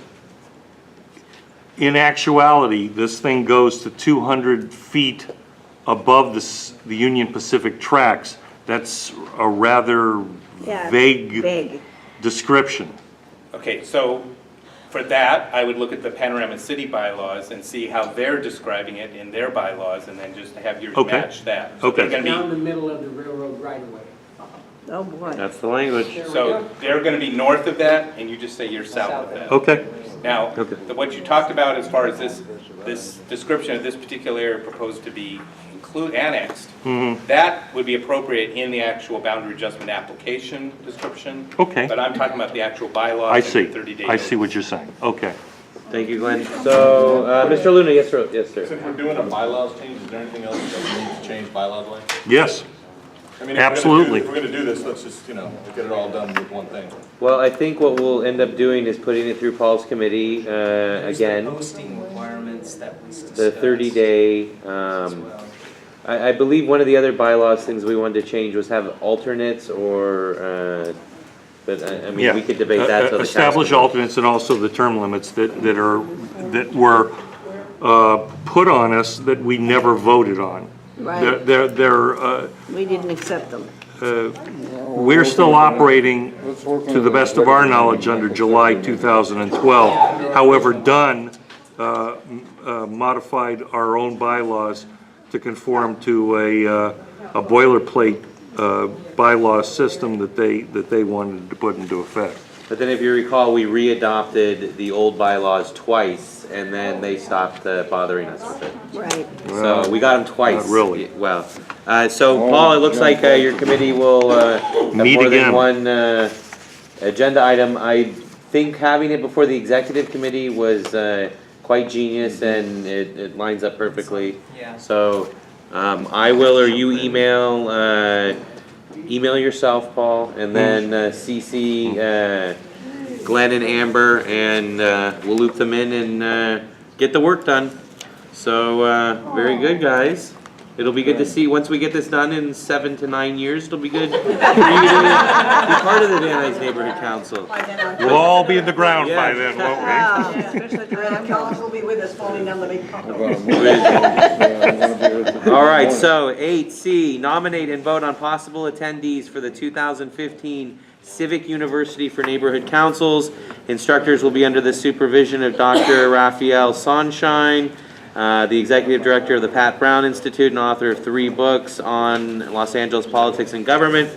in actuality, this thing goes to 200 feet above the Union Pacific tracks. That's a rather Yeah, vague Big. description. Okay, so for that, I would look at the Panorama City bylaws and see how they're describing it in their bylaws, and then just have yours Okay. match that. So Okay. they're gonna be- Down the middle of the railroad right away. Oh, boy. That's the language. So they're gonna be north of that, and you just say you're south of that. Okay. Now, Okay. what you talked about as far as this description of this particular area proposed to be annexed, that would be appropriate in the actual boundary adjustment application description. Okay. But I'm talking about the actual bylaws. I and see, the 30-day I see what you're saying, okay. Thank you, Glenn. So, Mr. Luna, yes, sir. Yes, So sir. if we're doing a bylaws change, is there anything else that we need to change bylaws wise? Yes, I mean, absolutely. If we're gonna do this, let's just, get it all done with one thing. Well, I think what we'll end up doing is putting it through Paul's committee, There's the again, posting requirements that was discussed. the 30-day, as well. I believe one of the other bylaws things we wanted to change was have alternates or, but I mean, Yeah. we could debate that till the Establish council. alternates and also the term limits that were put on us that we never voted on. Right. We didn't accept them. We're still operating, to the best of our knowledge, under July 2012. However, Dunn modified our own bylaws to conform to a boilerplate bylaw system that they wanted to put into effect. But then if you recall, we readopted the old bylaws twice, and then they stopped bothering us with it. Right. So we got them twice. Not really. Well, so Paul, it looks like your committee will have Meet more than again. one agenda item. I think having it before the executive committee was quite genius and it lines up perfectly. Yeah. So, I will, or you email yourself, Paul, and then CC Glenn and Amber, and we'll loop them in and get the work done. So, very good, guys. It'll be good to see, once we get this done in 7 to 9 years, it'll be good for you to be part of the Van Nuys Neighborhood Council. We'll all be in the ground by then, won't we? Especially the Collins will be with us falling down the big pump. All right, so 8C, nominate and vote on possible attendees for the 2015 Civic University for Neighborhood Councils. Instructors will be under the supervision of Dr. Raphael Sonshine, the Executive Director of the Pat Brown Institute and author of 3 books on Los Angeles politics and government.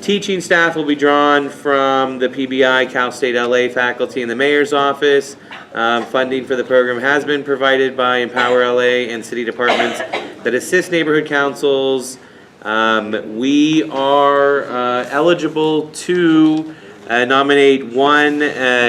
Teaching staff will be drawn from the PBI, Cal State LA faculty, and the Mayor's Office. Funding for the program has been provided by Empower LA and city departments that assist neighborhood councils. We are eligible to nominate one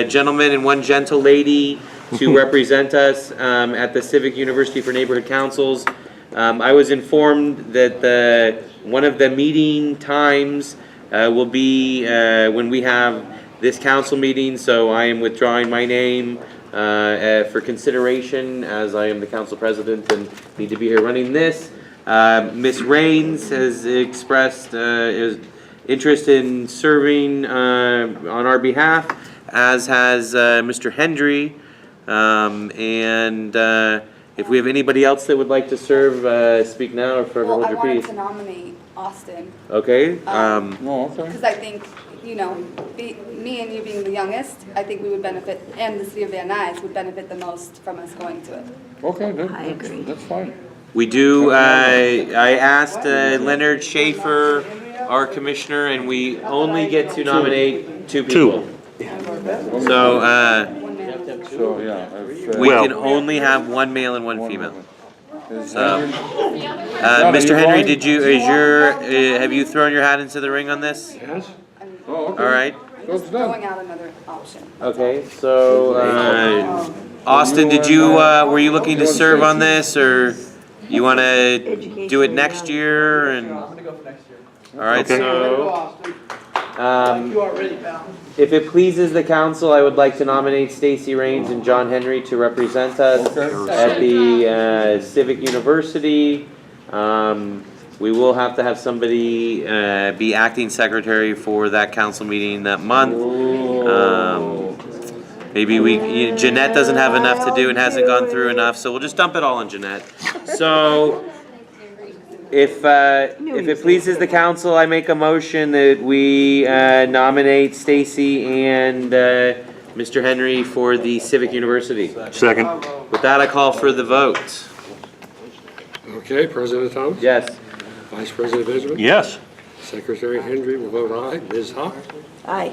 gentleman and one gentle lady to represent us at the Civic University for Neighborhood Councils. I was informed that one of the meeting times will be when we have this council meeting, so I am withdrawing my name for consideration, as I am the council president and need to be here running this. Ms. Rains has expressed interest in serving on our behalf, as has Mr. Hendry. If we have anybody else that would like to serve, speak now or forever hold your peace. I wanted to nominate Austin. Okay. Because I think, you know, me and you being the youngest, I think we would benefit, and the city of Van Nuys would benefit the most from us going to it. Okay, I agree. that's fine. We do, I asked Leonard Schaefer, our commissioner, and we only get to nominate 2 people. So, So, yeah. we can only have 1 male and 1 female. So, Mr. Henry, did you, have you thrown your hat into the ring on this? Yes. Oh, okay. All right. Just throwing out another option. Okay, so, Austin, did you, were you looking to serve on this, or you want to do it next year? And all right, so, You are ready, pal. if it pleases the council, I would like to nominate Stacy Rains and John Henry to represent us at the Civic University. We will have to have somebody be acting secretary for that council meeting that month. Maybe Jeanette doesn't have enough to do and hasn't gone through enough, so we'll just dump it all on Jeanette. So, if it pleases the council, I make a motion that we nominate Stacy and Mr. Henry for the Civic University. Second. With that, I call for the vote. Okay, President Thomas? Yes. Vice President Benjamin? Yes. Secretary Hendry will vote aye. Ms. Hawk? Aye.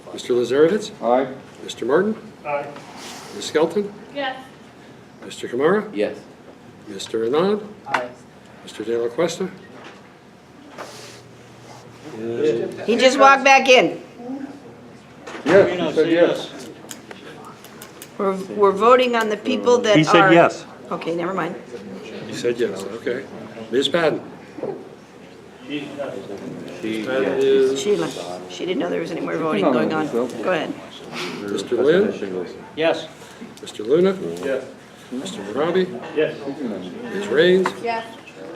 Mr. Lazarevic? Aye. Mr. Martin? Aye. Ms. Skelton? Yes. Mr. Kamara? Yes. Mr. Anand? Aye. Mr. De La Cuesta? He just walked back in. Yes, he said yes. We're voting on the people that are. He said yes. Okay, never mind. He said yes, okay. Ms. Patton? Patton is... Sheila, she didn't know there was any more voting going on. Go ahead. Mr. Lynn? Yes. Mr. Luna? Yes. Mr. Marabi? Yes. Ms. Rains? Yes.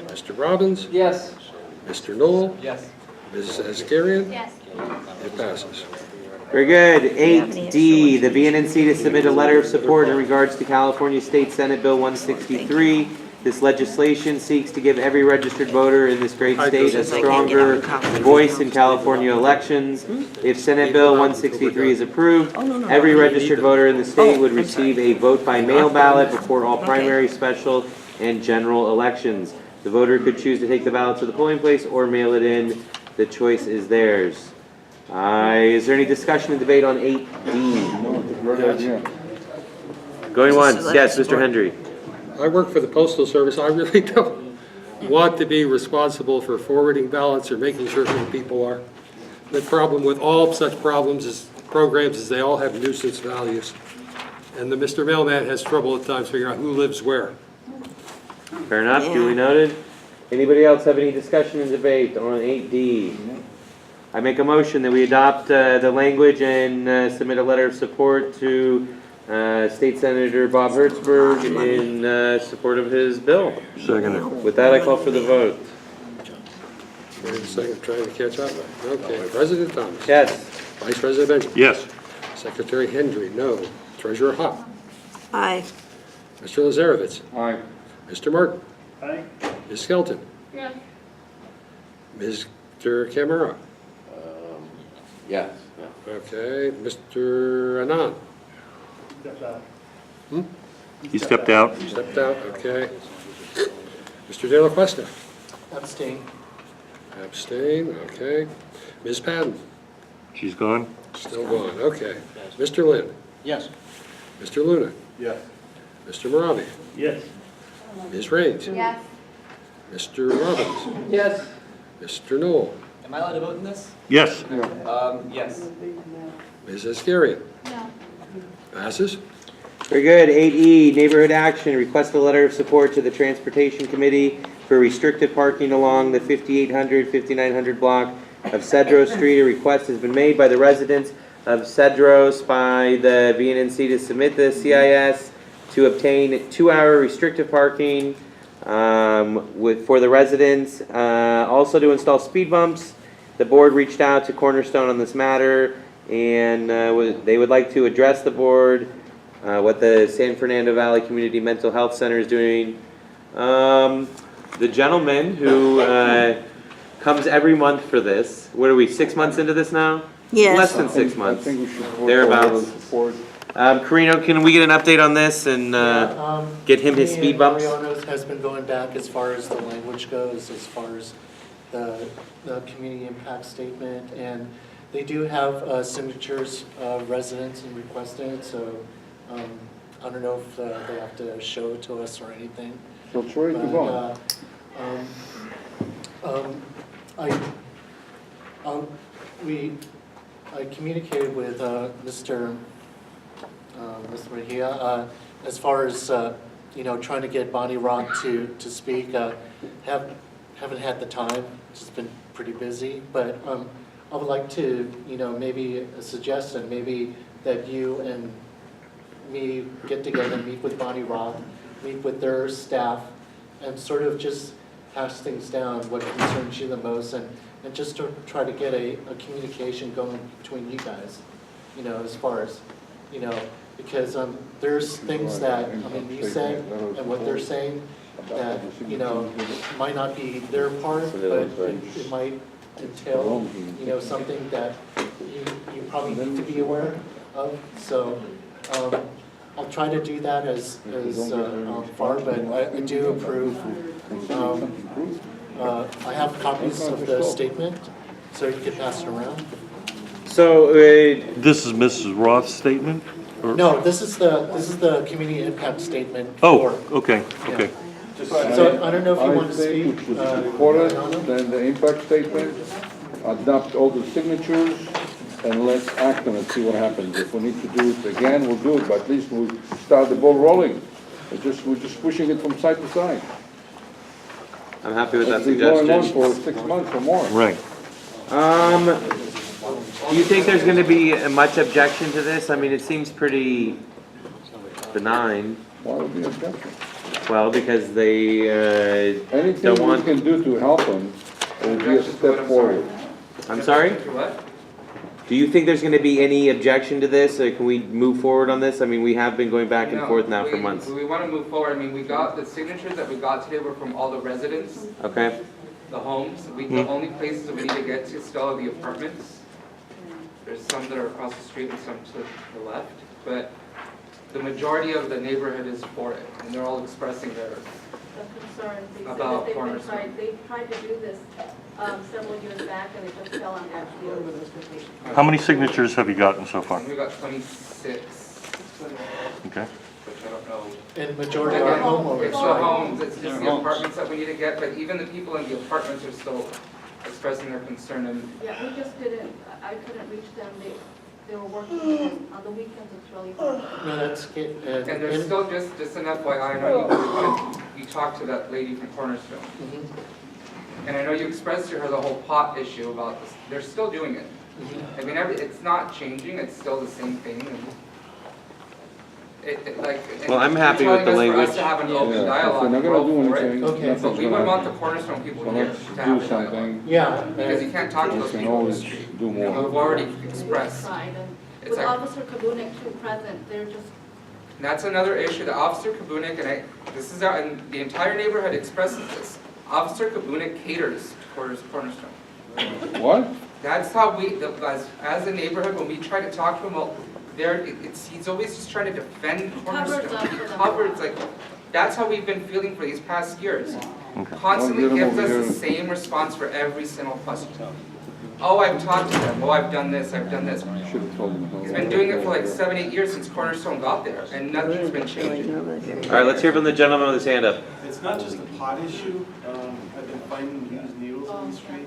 Mr. Robbins? Yes. Mr. Knoll? Yes. Mrs. Asgharian? Yes. It passes. Very good. 8D, the VNNC to submit a letter of support in regards to California State Senate Bill 163. This legislation seeks to give every registered voter in this great state a stronger voice in California elections. If Senate Bill 163 is approved, every registered voter in the state would receive a vote by mail ballot before all primary, special, and general elections. The voter could choose to take the ballot to the polling place or mail it in. The choice is theirs. Is there any discussion and debate on 8D? Going once. Yes, Mr. Hendry. I work for the Postal Service. I really don't want to be responsible for forwarding ballots or making sure who people are. The problem with all such programs is they all have nuisance values. And the Mr. Mailman has trouble at times figuring out who lives where. Fair enough, duly noted. Anybody else have any discussion and debate on 8D? I make a motion that we adopt the language and submit a letter of support to State Senator Bob Hertzberg in support of his bill. Second. With that, I call for the vote. Wait a second, trying to catch up. Okay, President Thomas. Yes. Vice President Benjamin. Yes. Secretary Hendry, no. Treasurer Hop. Aye. Mr. Lazarovitz. Aye. Mr. Martin. Aye. Ms. Skelton. Yes. Mr. Camara. Yes. Okay, Mr. Anand. He stepped out. Stepped out, okay. Mr. De La Cuesta. Abstain. Abstain, okay. Ms. Patton. She's gone. Still gone, okay. Mr. Lynn. Yes. Mr. Luna. Yes. Mr. Maravi. Yes. Ms. Raines. Yes. Mr. Robbins. Yes. Mr. Knoll. Am I allowed to vote in this? Yes. Yes. Ms. Iskarian. No. Passes. Very good. 8E, Neighborhood Action, request a letter of support to the Transportation Committee for restricted parking along the 5800, 5900 block of Cedros Street. A request has been made by the residents of Cedros by the VNC to submit the CIS to obtain 2-hour restricted parking for the residents. Also to install speed bumps. The board reached out to Cornerstone on this matter, and they would like to address the board what the San Fernando Valley Community Mental Health Center is doing. The gentleman who comes every month for this, what are we, 6 months into this now? Yes. Less than 6 months. I think we should vote Thereabouts. for Carino, can we get an update on this and get him his speed bumps? Mariano has been going back as far as the language goes, as far as the community impact statement, and they do have signatures of residents and requesting it, so I don't know if they have to show it to us or anything. So it's ready to go. I communicated with Mr. Mejia as far as trying to get Bonnie Rock to speak. Haven't had the time; just been pretty busy. But I would like to maybe a suggestion, maybe that you and me get together, meet with Bonnie Rock, meet with their staff, and sort of just hash things down, what concerns you the most, and just to try to get a communication going between you guys, as far as, because there's things that, you say and what they're saying that, might not be their part, but it might entail, something that you probably need to be aware of. So I'll try to do that as far, but I do approve. I have copies of the statement, so you can pass it around. So, this is Mrs. Roth's statement? Or- No, this is the community impact statement. Oh, okay, Yeah. okay. So I don't know if you want to speak. I think we should support it, then the impact statement, adopt all the signatures, and let's act on it, see what happens. If we need to do it again, we'll do it, but at least we'll start the ball rolling. We're just pushing it from side to side. I'm happy with that It's been going on suggestion. for 6 months or more. Right. Do you think there's gonna be much objection to this? I mean, it seems pretty benign. Why would be objection? Well, because they Anything don't we want. can do to help them will be a step forward. I'm sorry? Do you think there's gonna be any objection to this? Or can we move forward on this? I mean, we have been going back and forth now for months. We want to move forward. I mean, we got the signatures that we got today were from all the residents, Okay? the homes. The only places that we need to get to still are the apartments. There's some that are across the street and some to the left, but the majority of the neighborhood is for it, and they're all expressing their concern. They said about that Cornerstone. they tried to do this several years back, and it just fell on deaf ears. How many signatures have you gotten so far? We got 26, Okay. which I don't know. And majority are homeowners, It's the right? homes, it's just Yeah. the apartments that we need to get, but even the people in the apartments are still expressing their concern and Yeah, we just didn't, I couldn't reach them. they were working, and on the weekends it's really hard. No, that's good. And there's still just an FYI, I know you talked to that lady from Cornerstone. And I know you expressed to her the whole pot issue about this, they're still doing it. I mean, it's not changing, it's still the same thing. And Well, I'm happy with the For language. us to have an Yeah, open if dialogue, they're not we're all gonna do for it. anything, Okay. nothing's But we gonna would want the happen. Cornerstone people So here let's to do have a dialogue. something. Yeah. Because you can't talk to We those can people on the always street. do more. Who've already expressed. Right, and It's with like- Officer Kabunik too present, they're just, And that's another issue that Officer Kabunik, and this is out, and the entire neighborhood expresses this. Officer Kabunik caters to Cornerstone. What? That's how we, as a neighborhood, when we try to talk to him, well, he's always just trying to defend Cornerstone. covers up for them. Covers, like, that's how we've been feeling for these past years. Constantly Well, get him gives us over the here. same response for every single question. Oh, I've talked to them, oh, I've done this, I've done this. Should have told him. He's been doing it for like 7, 8 years since Cornerstone got there, and nothing's been changing. All right, let's hear from the gentleman with his hand up. It's not just a pot issue. I've been finding used needles on the street.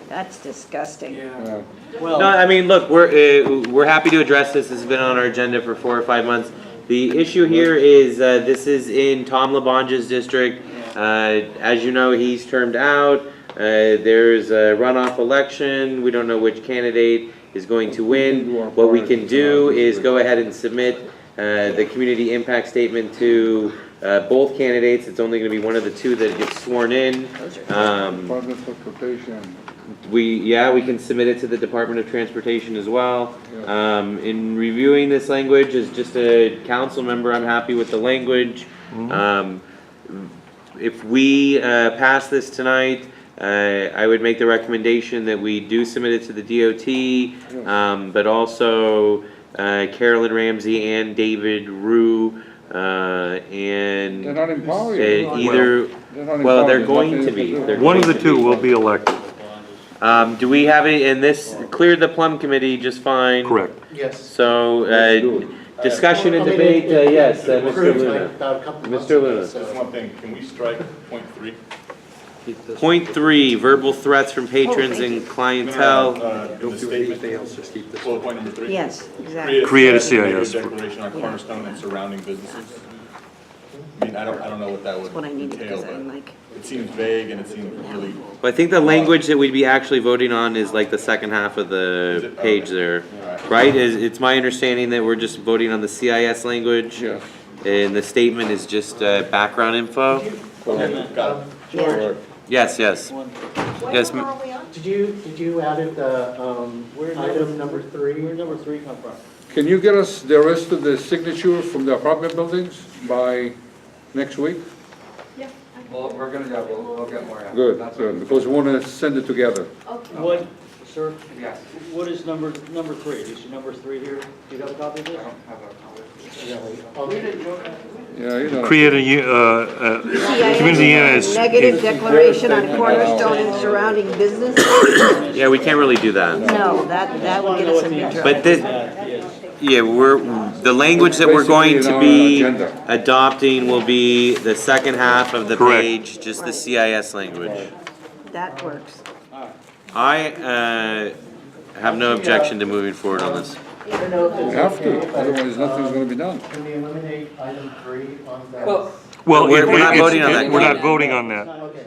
That's disgusting. Yeah. No, I mean, look, we're happy to address this. This has been on our agenda for 4 or 5 months. The issue here is, this is in Tom Labange's district. As you know, he's termed out. There's a runoff election. We don't know which candidate is going to win. What we can do is go ahead and submit the community impact statement to both candidates. It's only going to be one of the two that gets sworn in. Department of Transportation. We can submit it to the Department of Transportation as well. In reviewing this language, as just a council member, I'm happy with the language. If we pass this tonight, I would make the recommendation that we do submit it to the DOT, but also Carolyn Ramsey and David Rue, and They're not empowered yet. either, They're not well, they're empowered. going Nothing to be. they can do. They're One of going the to two be. will be elected. Do we have any, and this cleared the plum committee just fine? Correct. Yes. So, discussion and I mean, debate, yes, Mr. improved, Luna. like, about a couple months Mr. ago, Luna. so- Just one thing, can we strike point 3? Point 3, verbal threats from patrons thank and clientele. In the statement, bullet point number 3? Yes, exactly. Create a standard CIS. declaration on Cornerstone and surrounding businesses. I mean, I don't know what that would What I needed, entail, because I'm but like, it seems vague and it seems really, I think the language that we'd be actually voting on is like the second half of the page there, right? It's my understanding that we're just voting on the CIS language. Yes. And the statement is just background info. got it. George, Yes, yes. Yes, did you added the, item number 3? Where number 3 come from? Can you get us the rest of the signature from the apartment buildings by next week? Well, we're gonna, we'll get more. Yeah. Good, That's good, because we want to send it together. What, sir, Yes. what is number 3? Do you see number 3 here? Do you have a copy of I this? don't have a copy. Yeah, you know. Create a community unit. CIS negative declaration on Cornerstone and surrounding business? yeah, we can't really do that. No, that would get us in big trouble. But this, yeah, the language that we're going to be adopting will be the second half of the Correct. page, just the CIS language. That works. I have no objection to moving forward on this. I don't know if We it's have okay, to, but, otherwise nothing's going to be done. Can we eliminate item 3 on that? Well, Well, We're not voting on that. We're not voting on that. Okay.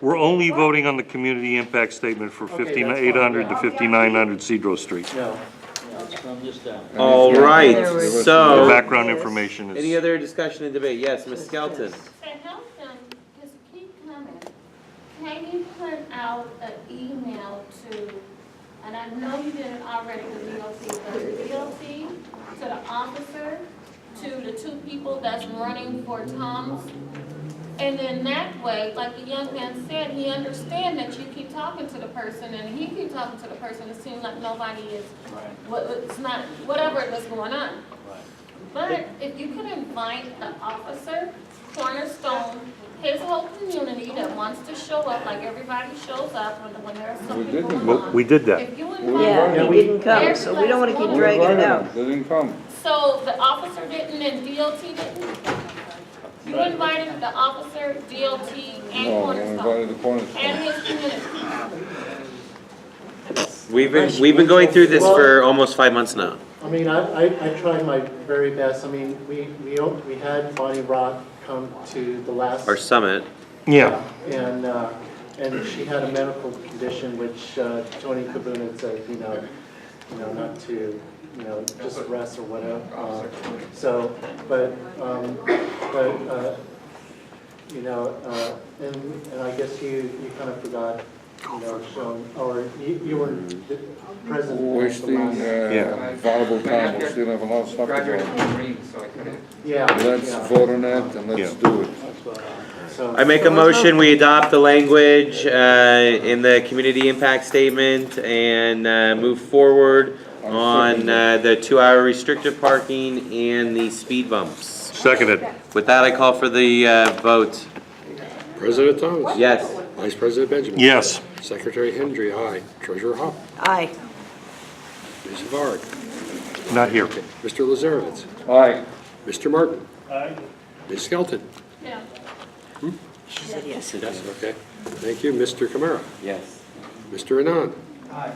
We're only voting on the community impact statement for 5800 to 5900 Cedro Street. No. It's from this down. All right, The so, background information any is, other discussion and debate? Yes, Ms. Skelton. To help them just keep coming, can you put out an email to, and I know you did it already with DOT, but the DOT, to the officer, to the 2 people that's running for Tom's? And then that way, like the young man said, he understands that you keep talking to the person and he keep talking to the person. It seems like nobody is, it's not, whatever is going on. But if you could invite the officer, Cornerstone, his whole community that wants to show up, like everybody shows up when there's something going on. we did that. If you invite Yeah, he didn't come, so we don't want to keep dragging it out. They didn't come. So the officer didn't and DOT didn't? You invited the officer, DOT, and No, we Cornerstone, invited the Cornerstone. and his community. We've been going through this for almost 5 months now. I mean, I tried my very best. I mean, we had Bonnie Rock come to the last. Our summit. Yeah. And she had a medical condition which Tony Kabuna said, not to, just rest or whatever. And I guess you kind of forgot, shown, or you weren't present. Wasting valuable time, we still have a lot of stuff to Graduated go. from Marine, so I couldn't. Yeah. Let's vote on it and let's do it. I make a motion, we adopt the language in the community impact statement and move forward on the 2-hour restricted parking and the speed bumps. Seconded. With that, I call for the vote. President Thomas? Yes. Vice President Benjamin? Yes. Secretary Hendry, aye. Treasurer Hop? Aye. Ms. Zavard? Not here. Mr. Lazarevitz? Aye. Mr. Martin? Aye. Ms. Skelton? Yeah. She said yes. Yes, okay. Thank you. Mr. Camara? Yes. Mr. Anand? Aye.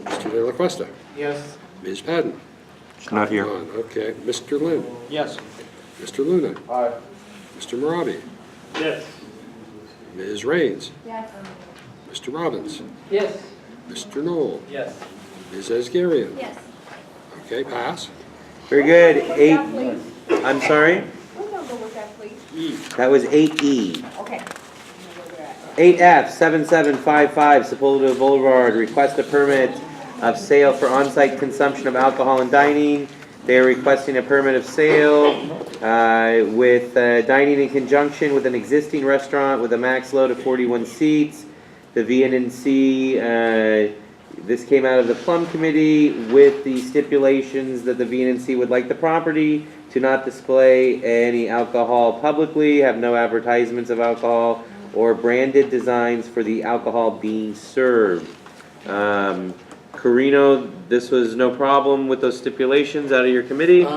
Mr. De La Cuesta? Yes. Ms. Padden? She's not here. None. Okay. Mr. Lynn? Yes. Mr. Luna? Aye. Mr. Marabi? Yes. Ms. Raines? Yes. Mr. Robbins? Yes. Mr. Knoll? Yes. Ms. Asgherian? Yes. Okay, pass. Very good. I'm sorry? What number was that, please? That was 8E. Okay. 8F, 7755 Sepulveda Boulevard, request a permit of sale for on-site consumption of alcohol and dining. They are requesting a permit of sale with dining in conjunction with an existing restaurant with a max load of 41 seats. The VNC, this came out of the Plum Committee with the stipulations that the VNC would like the property to not display any alcohol publicly, have no advertisements of alcohol, or branded designs for the alcohol being served. Carino, this was no problem with those stipulations out of your committee?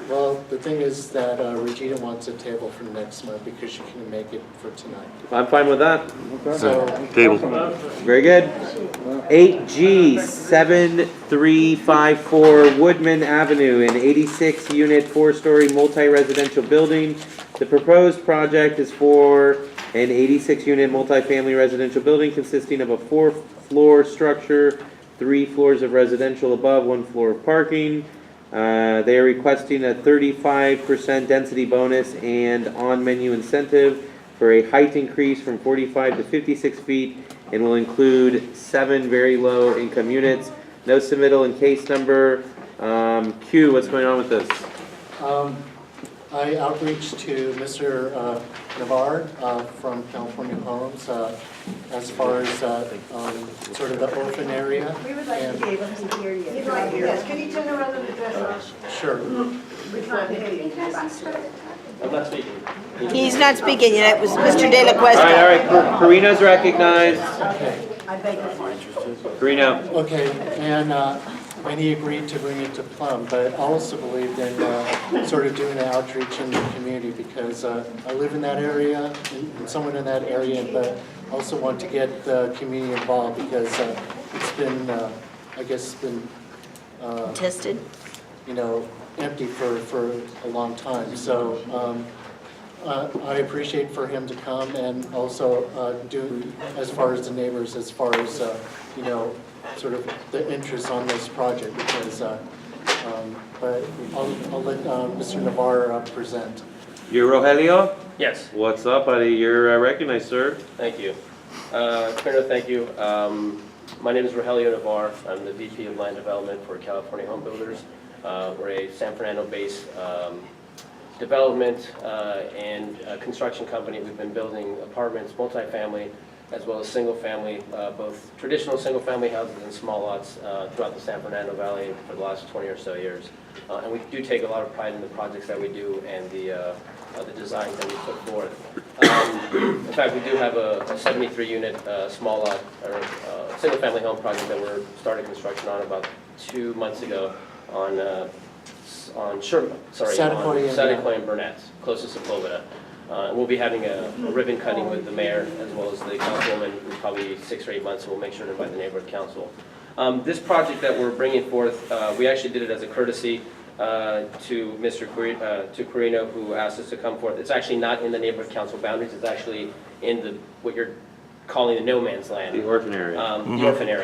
Well, the thing is that Regina wants a table for next month because she couldn't make it for tonight. I'm fine with that. So. Table. Very good. 8G, 7354 Woodman Avenue, an 86-unit, 4-story multi-residential building. The proposed project is for an 86-unit multi-family residential building consisting of a 4-floor structure, 3 floors of residential above, 1 floor of parking. They are requesting a 35% density bonus and on-menu incentive for a height increase from 45 to 56 feet and will include 7 very low income units. No submittal in case number. Q, what's going on with this? I outreached to Mr. Navarre from California Homes as far as sort of the orphan area. We would like to be able to hear you. Yes, can you turn around and address us? Sure. We can't hear you. I'm not speaking. He's not speaking yet. It was Mr. De La Cuesta. All right. Carino's recognized. I beg your pardon. Carino. Okay, and he agreed to bring it to Plum, but I also believed in sort of doing an outreach in the community because I live in that area and someone in that area, but also want to get the community involved because it's been, I guess, tested, empty for a long time. So I appreciate for him to come and also do as far as the neighbors, as far as sort of the interest on this project because. But I'll let Mr. Navarre present. You're Rogelio? Yes. What's up, buddy? You're recognized, sir. Thank you. Colonel, thank you. My name is Rogelio Navarre. I'm the VP of Land Development for California Home Builders. We're a San Fernando-based development and construction company. We've been building apartments, multifamily, as well as single-family, both traditional single-family houses and small lots throughout the San Fernando Valley for the last 20 or so years. And we do take a lot of pride in the projects that we do and the designs that we put forth. In fact, we do have a 73-unit small lot or single-family home project that we're starting construction on about 2 months ago on Santa Clay and Burnett, closest to Sepulveda. We'll be having a ribbon cutting with the mayor as well as the councilwoman in probably 6 or 8 months, so we'll make sure to invite the neighborhood council. This project that we're bringing forth, we actually did it as a courtesy to Mr. Carino, who asked us to come forth. It's actually not in the neighborhood council boundaries, it's actually in what you're calling the no man's land. The orphan area. The orphan area.